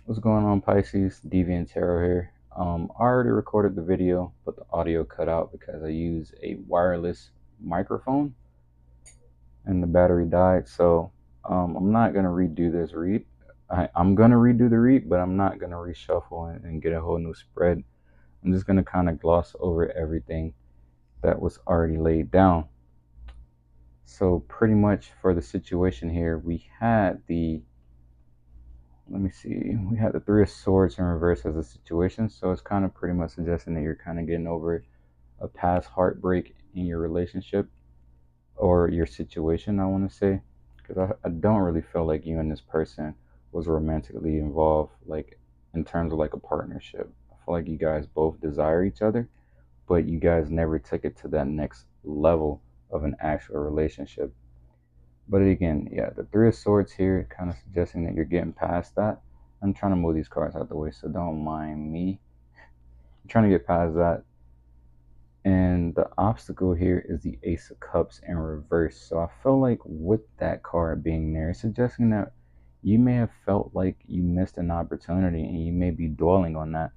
What's going on, Pisces? Deviant Tarot here. I already recorded the video, but the audio cut out because I use a wireless microphone and the battery died. So I'm not gonna redo this read. I'm gonna redo the read, but I'm not gonna reshuffle and get a whole new spread. I'm just gonna kind of gloss over everything that was already laid down. So pretty much for the situation here, we had the let me see, we had the Three of Swords in reverse as a situation. So it's kind of pretty much suggesting that you're kind of getting over a past heartbreak in your relationship or your situation, I want to say. Because I don't really feel like you and this person was romantically involved, like in terms of like a partnership. I feel like you guys both desire each other, but you guys never took it to that next level of an actual relationship. But again, yeah, the Three of Swords here kind of suggesting that you're getting past that. I'm trying to move these cards out the way, so don't mind me. I'm trying to get past that. And the obstacle here is the Ace of Cups in reverse. So I feel like with that card being there, it's suggesting that you may have felt like you missed an opportunity and you may be dwelling on that.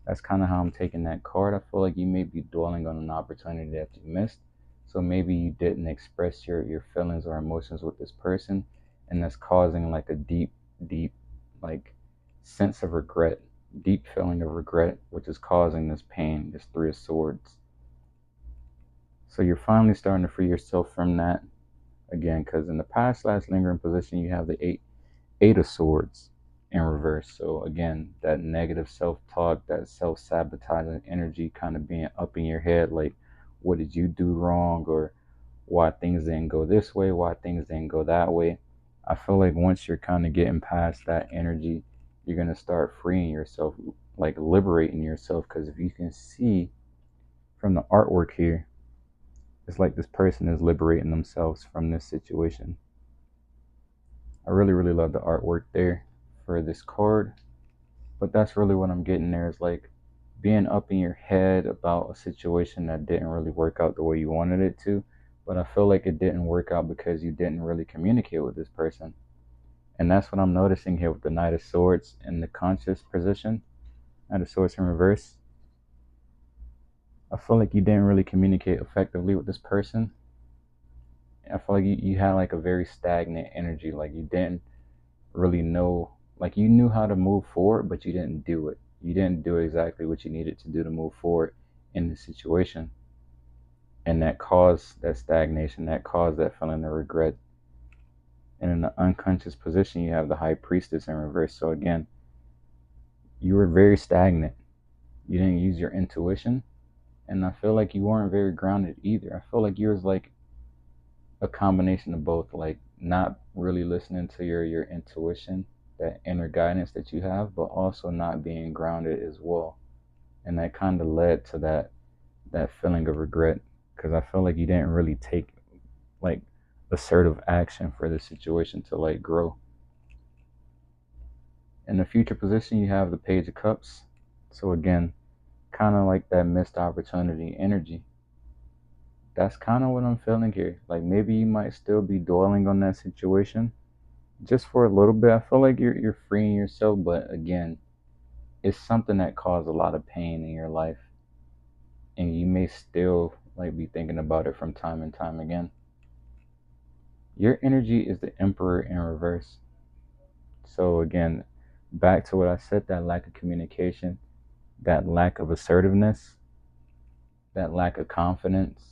That's kind of how I'm taking that card. I feel like you may be dwelling on an opportunity that you missed. So maybe you didn't express your feelings or emotions with this person, and that's causing like a deep, like sense of regret, deep feeling of regret, which is causing this pain, this Three of Swords. So you're finally starting to free yourself from that again, because in the past last lingering position, you have the eight of Swords in reverse. So again, that negative self-talk, that self-sabotaging energy kind of being up in your head, like, what did you do wrong, or why things didn't go this way, why things didn't go that way. I feel like once you're kind of getting past that energy, you're going to start freeing yourself, like liberating yourself. Because if you can see from the artwork here, it's like this person is liberating themselves from this situation. I really love the artwork there for this card, but that's really what I'm getting there, is like being up in your head about a situation that didn't really work out the way you wanted it to. But I feel like it didn't work out because you didn't really communicate with this person. And that's what I'm noticing here with the Knight of Swords in the conscious position, Knight of Swords in reverse. I feel like you didn't really communicate effectively with this person. I feel like you had like a very stagnant energy. Like you didn't really know, like you knew how to move forward, but you didn't do it. You didn't do exactly what you needed to do to move forward in the situation. And that caused that stagnation, that caused that feeling of regret. And in the unconscious position, you have the High Priestess in reverse. So again, you were very stagnant. You didn't use your intuition. And I feel like you weren't very grounded either. I feel like you was like a combination of both, like not really listening to your intuition, that inner guidance that you have, but also not being grounded as well. And that kind of led to that feeling of regret, because I feel like you didn't really take like assertive action for the situation to like grow. In the future position, you have the Page of Cups. So again, kind of like that missed opportunity energy. That's kind of what I'm feeling here. Like maybe you might still be dwelling on that situation just for a little bit. I feel like you're freeing yourself, but again, it's something that caused a lot of pain in your life, and you may still like be thinking about it from time and time again. Your energy is the Emperor in reverse. So again, back to what I said, that lack of communication, that lack of assertiveness, that lack of confidence,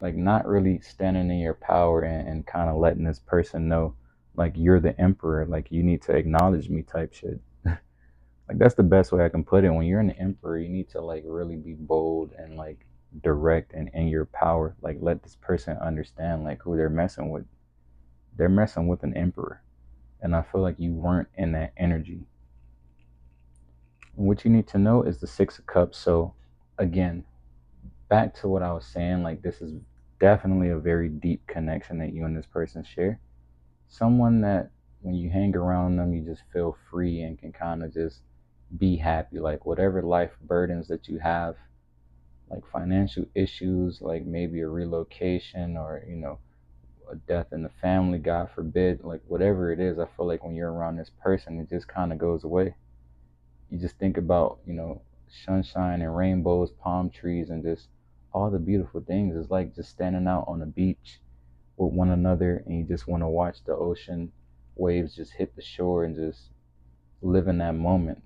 like not really standing in your power and kind of letting this person know like you're the emperor, like you need to acknowledge me type shit. Like that's the best way I can put it. When you're an emperor, you need to like really be bold and like direct and in your power. Like let this person understand like who they're messing with. They're messing with an emperor. And I feel like you weren't in that energy. And what you need to know is the Six of Cups. So again, back to what I was saying, like this is definitely a very deep connection that you and this person share. Someone that when you hang around them, you just feel free and can kind of just be happy. Like whatever life burdens that you have, like financial issues, like maybe a relocation or, a death in the family, God forbid, like whatever it is, I feel like when you're around this person, it just kind of goes away. You just think about, sunshine and rainbows, palm trees, and just all the beautiful things. It's like just standing out on the beach with one another, and you just want to watch the ocean waves just hit the shore and just live in that moment.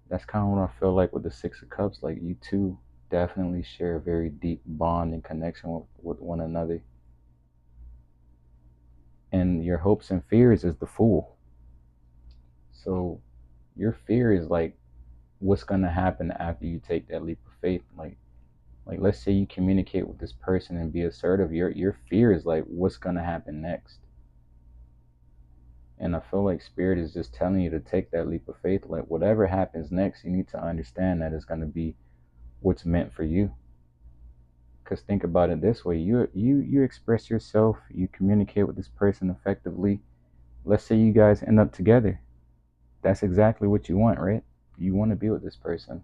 That's kind of what I feel like with the Six of Cups. Like, you two definitely share a very deep bond and connection with one another. And your hopes and fears is the Fool. So your fear is like what's gonna happen after you take that leap of faith. Like let's say you communicate with this person and be assertive. Your fear is like what's gonna happen next. And I feel like Spirit is just telling you to take that leap of faith. Like whatever happens next, you need to understand that it's gonna be what's meant for you. Because think about it this way: you express yourself, you communicate with this person effectively. Let's say you guys end up together. That's exactly what you want, right? You want to be with this person.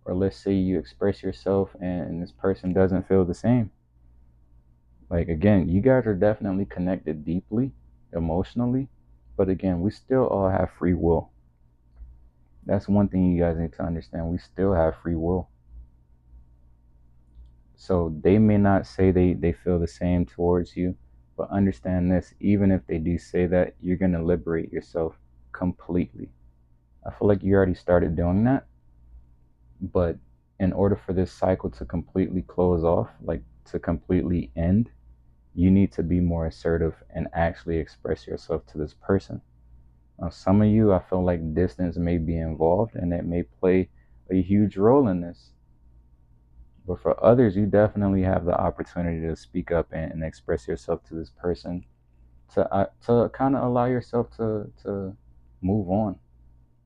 Or let's say you express yourself and this person doesn't feel the same. Like, again, you guys are definitely connected deeply, emotionally, but again, we still all have free will. That's one thing you guys need to understand. We still have free will. So they may not say they feel the same towards you, but understand this: even if they do say that, you're going to liberate yourself completely. I feel like you already started doing that, but in order for this cycle to completely close off, like to completely end, you need to be more assertive and actually express yourself to this person. Now, some of you, I feel like distance may be involved and it may play a huge role in this. But for others, you definitely have the opportunity to speak up and express yourself to this person, to kind of allow yourself to move on,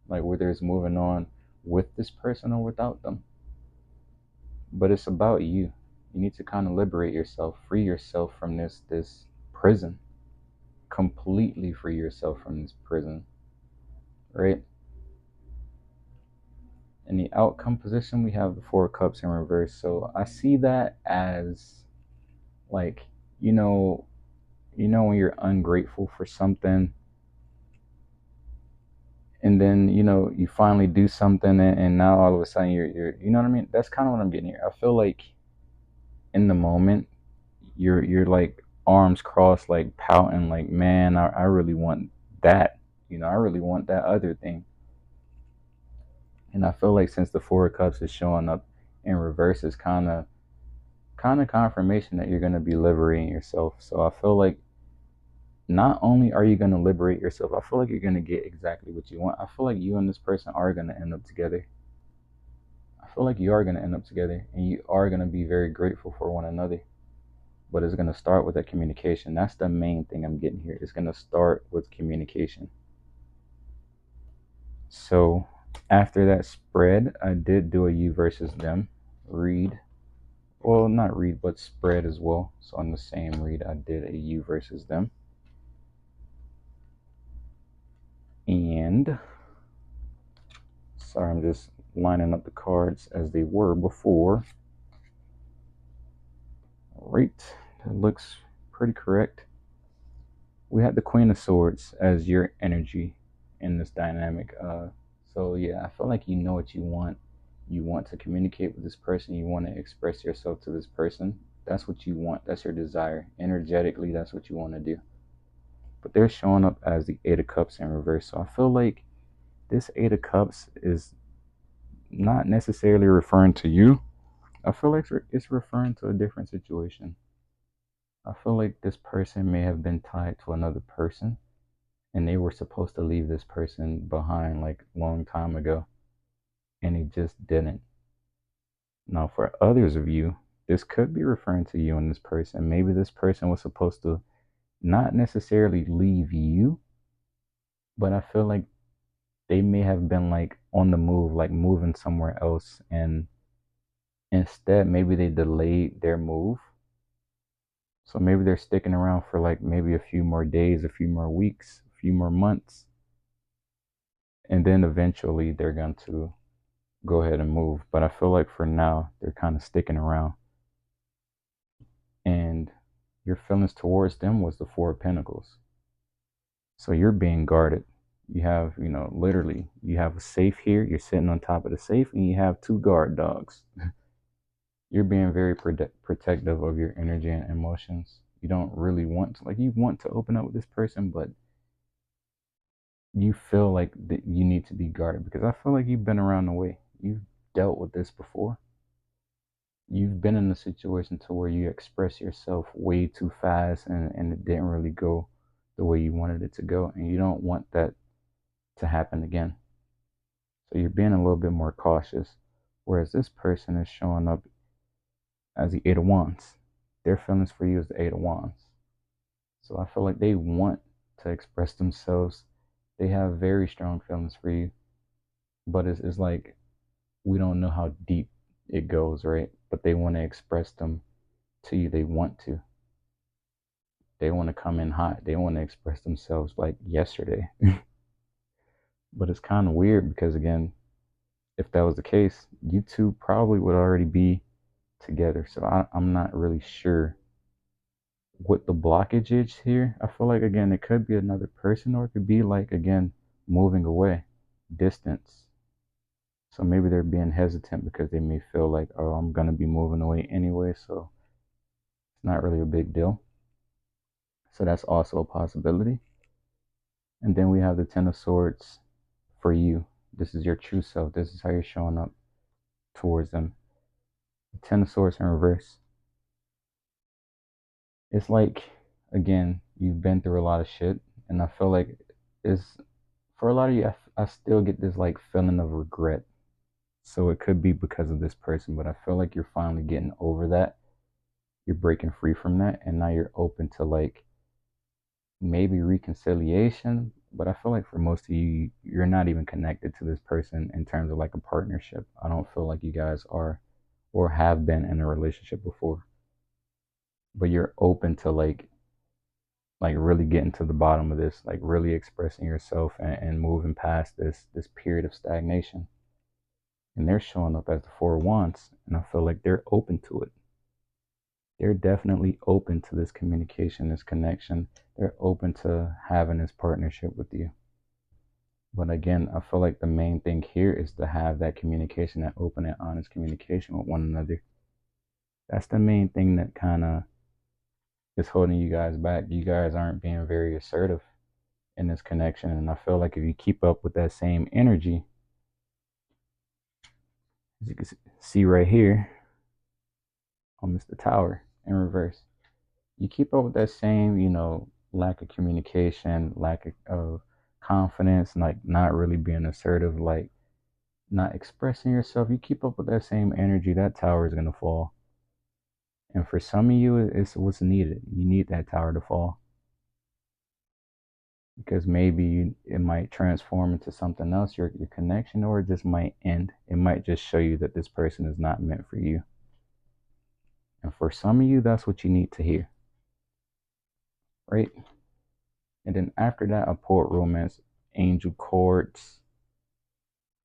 like whether it's moving on with this person or without them. But it's about you. You need to kind of liberate yourself, free yourself from this prison, completely free yourself from this prison, right? In the outcome position, we have the Four of Cups in reverse. So I see that as like, you know, when you're ungrateful for something, and then you finally do something, and now all of a sudden you're you know what I mean. That's kind of what I'm getting here. I feel like in the moment you're like arms crossed, like pouting, like, man, I really want that. I really want that other thing. And I feel like since the Four of Cups is showing up in reverse, is kind of confirmation that you're going to be liberating yourself. So I feel like not only are you going to liberate yourself, I feel like you're going to get exactly what you want. I feel like you and this person are going to end up together. I feel like you are going to end up together, and you are going to be very grateful for one another. But it's going to start with that communication. That's the main thing I'm getting here. It's going to start with communication. So after that spread, I did do a you versus them read. Well, not read, but spread as well. So on the same read, I did a you versus them. And sorry, I'm just lining up the cards as they were before. All right, that looks pretty correct. We had the Queen of Swords as your energy in this dynamic. So yeah, I feel like you know what you want. You want to communicate with this person. You want to express yourself to this person. That's what you want. That's your desire. Energetically, that's what you want to do. But they're showing up as the Eight of Cups in reverse. So I feel like this Eight of Cups is not necessarily referring to you. I feel like it's referring to a different situation. I feel like this person may have been tied to another person, and they were supposed to leave this person behind like a long time ago, and they just didn't. Now, for others of you, this could be referring to you and this person. Maybe this person was supposed to not necessarily leave you, but I feel like they may have been like on the move, like moving somewhere else, and instead maybe they delayed their move. So maybe they're sticking around for like maybe a few more days, a few more weeks, a few more months, and then eventually they're going to go ahead and move. But I feel like for now they're kind of sticking around. And your feelings towards them was the Four of Pentacles. So you're being guarded. You have, literally, you have a safe here. You're sitting on top of the safe, and you have two guard dogs. You're being very protective of your energy and emotions. You don't really want to, you want to open up with this person, but you feel like that you need to be guarded because I feel like you've been around the way. You've dealt with this before. You've been in a situation to where you express yourself way too fast and it didn't really go the way you wanted it to go. And you don't want that to happen again. So you're being a little bit more cautious. Whereas this person is showing up as the Eight of Wands. Their feelings for you is the Eight of Wands. So I feel like they want to express themselves. They have very strong feelings for you. But it's like we don't know how deep it goes, right? But they want to express them to you. They want to. They want to come in hot. They want to express themselves like yesterday. But it's kind of weird because, again, if that was the case, you two probably would already be together. So I'm not really sure what the blockage is here. I feel like, again, it could be another person or it could be like, again, moving away, distance. So maybe they're being hesitant because they may feel like, oh, I'm going to be moving away anyway. So it's not really a big deal. So that's also a possibility. And then we have the Ten of Swords for you. This is your true self. This is how you're showing up towards them. The Ten of Swords in reverse. It's like, again, you've been through a lot of shit. And I feel like it's, for a lot of you, I still get this like feeling of regret. So it could be because of this person, but I feel like you're finally getting over that. You're breaking free from that. And now you're open to like maybe reconciliation, but I feel like for most of you, you're not even connected to this person in terms of like a partnership. I don't feel like you guys are or have been in a relationship before, but you're open to like really getting to the bottom of this, like really expressing yourself and moving past this period of stagnation. And they're showing up as the Four of Wands, and I feel like they're open to it. They're definitely open to this communication, this connection. They're open to having this partnership with you. But again, I feel like the main thing here is to have that communication, that open and honest communication with one another. That's the main thing that kind of is holding you guys back. You guys aren't being very assertive in this connection. And I feel like if you keep up with that same energy, as you can see right here on Mr. Tower in reverse, you keep up with that same, lack of communication, lack of confidence, like not really being assertive, like not expressing yourself, you keep up with that same energy, that tower is going to fall. And for some of you, it's what's needed. You need that tower to fall. Because maybe it might transform into something else, your connection, or it just might end. It might just show you that this person is not meant for you. And for some of you, that's what you need to hear. Right? And then after that, I pulled Romance Angel Chords.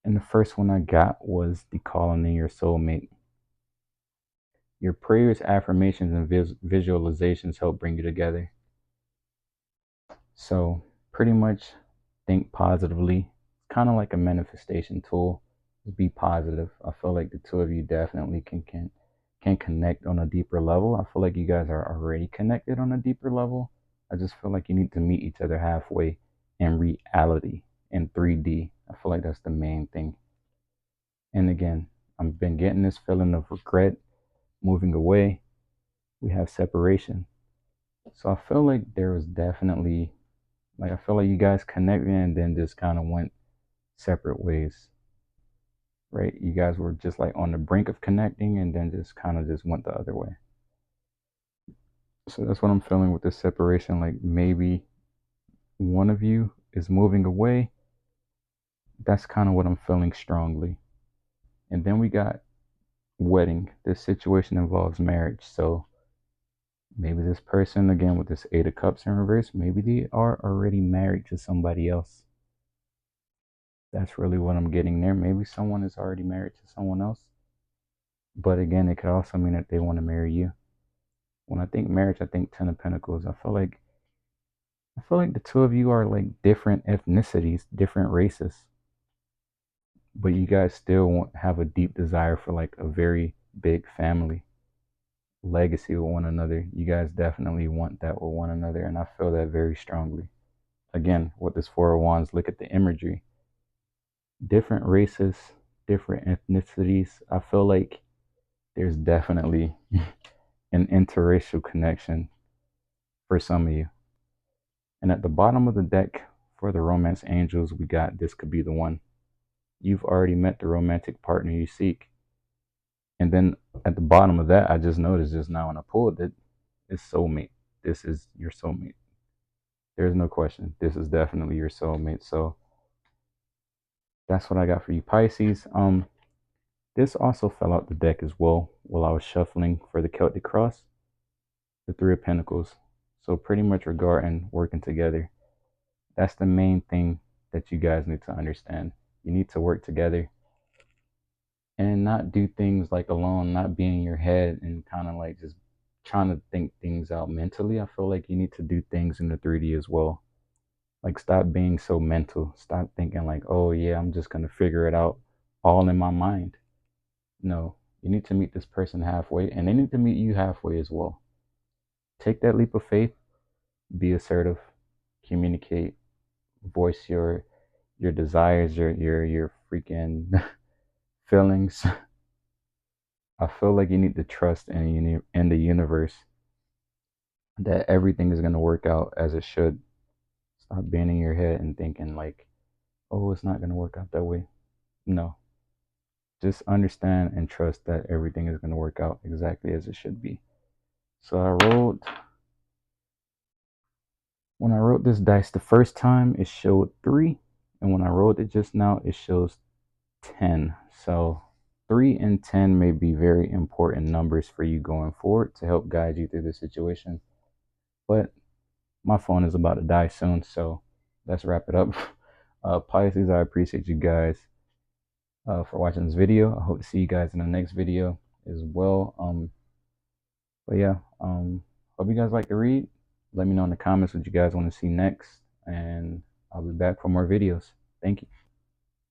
And the first one I got was the calling in your soulmate. Your prayers, affirmations, and visualizations help bring you together. So pretty much think positively. It's kind of like a manifestation tool. Just be positive. I feel like the two of you definitely can connect on a deeper level. I feel like you guys are already connected on a deeper level. I just feel like you need to meet each other halfway in reality, in 3D. I feel like that's the main thing. And again, I've been getting this feeling of regret, moving away. We have separation. So I feel like there was definitely, like, I feel like you guys connected and then just kind of went separate ways, right? You guys were just like on the brink of connecting and then just kind of just went the other way. So that's what I'm feeling with this separation. Like maybe one of you is moving away. That's kind of what I'm feeling strongly. And then we got wedding. This situation involves marriage. So maybe this person, again, with this Eight of Cups in reverse, maybe they are already married to somebody else. That's really what I'm getting there. Maybe someone is already married to someone else. But again, it could also mean that they want to marry you. When I think marriage, I think Ten of Pentacles. I feel like the two of you are like different ethnicities, different races, but you guys still have a deep desire for like a very big family legacy with one another. You guys definitely want that with one another, and I feel that very strongly. Again, with this Four of Wands, look at the imagery. Different races, different ethnicities. I feel like there's definitely an interracial connection for some of you. And at the bottom of the deck for the romance angels, we got this could be the one. You've already met the romantic partner you seek. And then at the bottom of that, I just noticed just now when I pulled it, it's soulmate. This is your soulmate. There's no question. This is definitely your soulmate. So that's what I got for you, Pisces. This also fell out the deck as well while I was shuffling for the Celtic cross, the Three of Pentacles. So pretty much regarding working together. That's the main thing that you guys need to understand. You need to work together and not do things like alone, not be in your head and kind of like just trying to think things out mentally. I feel like you need to do things in the 3D as well. Like stop being so mental. Stop thinking like, oh yeah, I'm just gonna figure it out all in my mind. No, you need to meet this person halfway and they need to meet you halfway as well. Take that leap of faith, be assertive, communicate, voice your desires, your freaking feelings. I feel like you need to trust in the universe that everything is going to work out as it should. Stop being in your head and thinking like, oh, it's not going to work out that way. No, just understand and trust that everything is going to work out exactly as it should be. So when I wrote this dice the first time, it showed 3, and when I wrote it just now, it shows 10. So 3 and 10 may be very important numbers for you going forward to help guide you through the situation. But my phone is about to die soon, so let's wrap it up. Pisces, I appreciate you guys for watching this video. I hope to see you guys in the next video as well. But yeah, hope you guys like to read. Let me know in the comments what you guys want to see next, and I'll be back for more videos. Thank you.